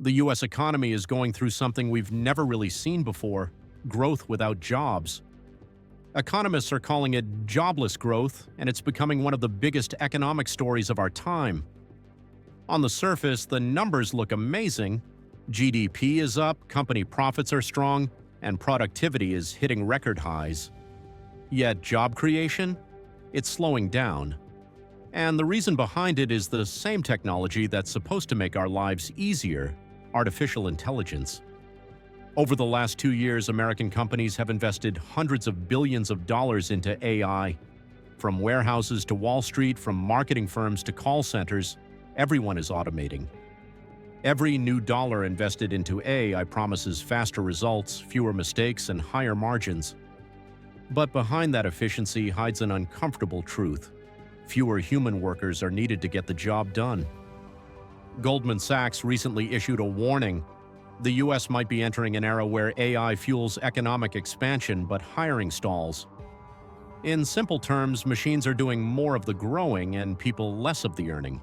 The U.S. economy is going through something we've never really seen before: growth without jobs. Economists are calling it jobless growth, and it's becoming one of the biggest economic stories of our time. On the surface, the numbers look amazing. GDP is up, company profits are strong, and productivity is hitting record highs. Yet job creation? It's slowing down. And the reason behind it is the same technology that's supposed to make our lives easier: artificial intelligence. Over the last 2 years, American companies have invested hundreds of billions of dollars into AI. From warehouses to Wall Street, from marketing firms to call centers, everyone is automating. Every new dollar invested into AI promises faster results, fewer mistakes, and higher margins. But behind that efficiency hides an uncomfortable truth: fewer human workers are needed to get the job done. Goldman Sachs recently issued a warning. The U.S. might be entering an era where AI fuels economic expansion, but hiring stalls. In simple terms, machines are doing more of the growing and people less of the earning.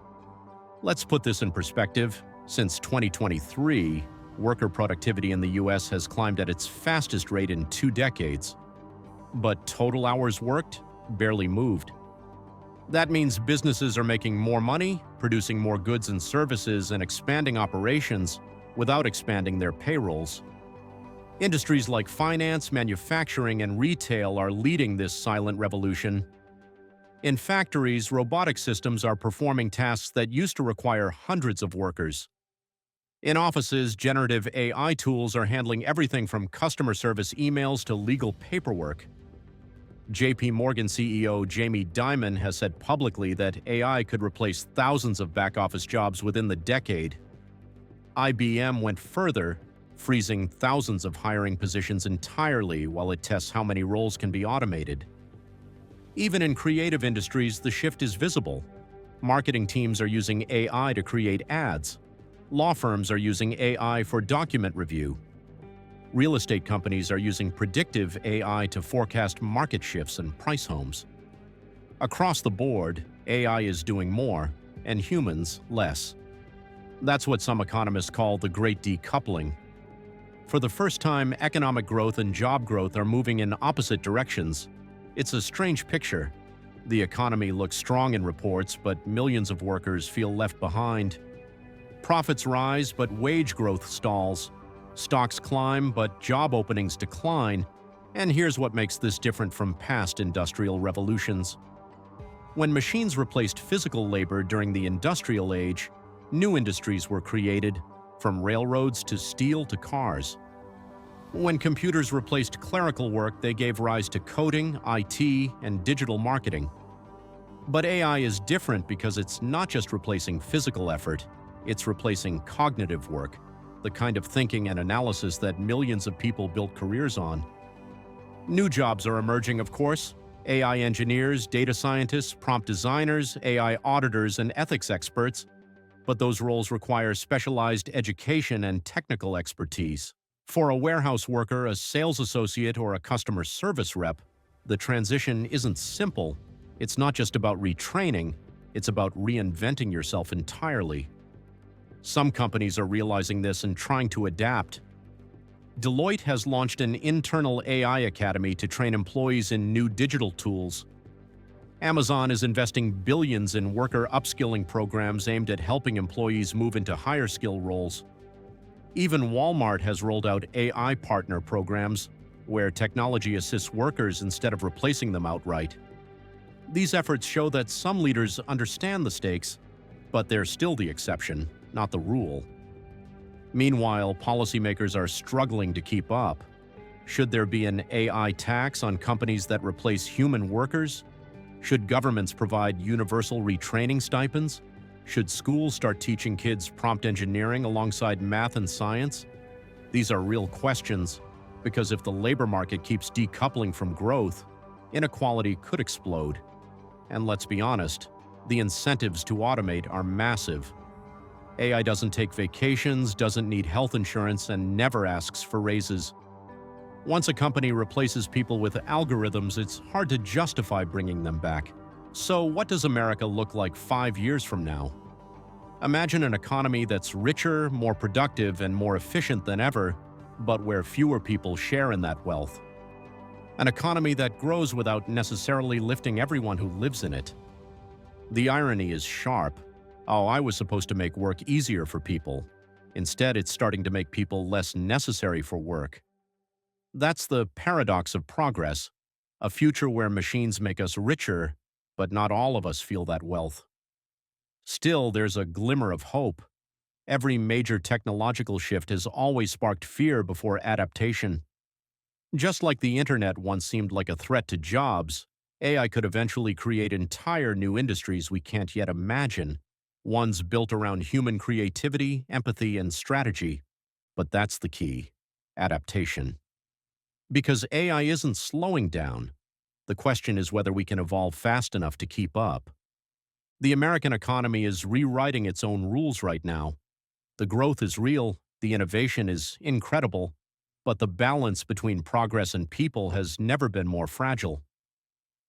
Let's put this in perspective. Since 2023, worker productivity in the U.S. has climbed at its fastest rate in 2 decades. But total hours worked barely moved. That means businesses are making more money, producing more goods and services, and expanding operations without expanding their payrolls. Industries like finance, manufacturing, and retail are leading this silent revolution. In factories, robotic systems are performing tasks that used to require hundreds of workers. In offices, generative AI tools are handling everything from customer service emails to legal paperwork. JP Morgan CEO Jamie Dimon has said publicly that AI could replace thousands of back-office jobs within the decade. IBM went further, freezing thousands of hiring positions entirely while it tests how many roles can be automated. Even in creative industries, the shift is visible. Marketing teams are using AI to create ads. Law firms are using AI for document review. Real estate companies are using predictive AI to forecast market shifts and price homes. Across the board, AI is doing more, and humans less. That's what some economists call the Great Decoupling. For the first time, economic growth and job growth are moving in opposite directions. It's a strange picture. The economy looks strong in reports, but millions of workers feel left behind. Profits rise, but wage growth stalls. Stocks climb, but job openings decline. And here's what makes this different from past industrial revolutions. When machines replaced physical labor during the industrial age, new industries were created, from railroads to steel to cars. When computers replaced clerical work, they gave rise to coding, IT, and digital marketing. But AI is different because it's not just replacing physical effort, it's replacing cognitive work, the kind of thinking and analysis that millions of people built careers on. New jobs are emerging, of course: AI engineers, data scientists, prompt designers, AI auditors, and ethics experts. But those roles require specialized education and technical expertise. For a warehouse worker, a sales associate, or a customer service rep, the transition isn't simple. It's not just about retraining, it's about reinventing yourself entirely. Some companies are realizing this and trying to adapt. Deloitte has launched an internal AI academy to train employees in new digital tools. Amazon is investing billions in worker upskilling programs aimed at helping employees move into higher skill roles. Even Walmart has rolled out AI partner programs, where technology assists workers instead of replacing them outright. These efforts show that some leaders understand the stakes, but they're still the exception, not the rule. Meanwhile, policymakers are struggling to keep up. Should there be an AI tax on companies that replace human workers? Should governments provide universal retraining stipends? Should schools start teaching kids prompt engineering alongside math and science? These are real questions, because if the labor market keeps decoupling from growth, inequality could explode. And let's be honest, the incentives to automate are massive. AI doesn't take vacations, doesn't need health insurance, and never asks for raises. Once a company replaces people with algorithms, it's hard to justify bringing them back. So what does America look like 5 years from now? Imagine an economy that's richer, more productive, and more efficient than ever, but where fewer people share in that wealth. An economy that grows without necessarily lifting everyone who lives in it. The irony is sharp. Oh, I was supposed to make work easier for people. Instead, it's starting to make people less necessary for work. That's the paradox of progress, a future where machines make us richer, but not all of us feel that wealth. Still, there's a glimmer of hope. Every major technological shift has always sparked fear before adaptation. Just like the internet once seemed like a threat to jobs, AI could eventually create entire new industries we can't yet imagine, ones built around human creativity, empathy, and strategy. But that's the key: adaptation. Because AI isn't slowing down. The question is whether we can evolve fast enough to keep up. The American economy is rewriting its own rules right now. The growth is real, the innovation is incredible, but the balance between progress and people has never been more fragile.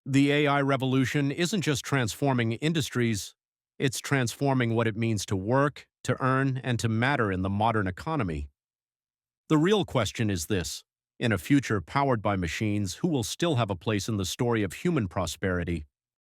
The AI revolution isn't just transforming industries, it's transforming what it means to work, to earn, and to matter in the modern economy. The real question is this: in a future powered by machines, who will still have a place in the story of human prosperity?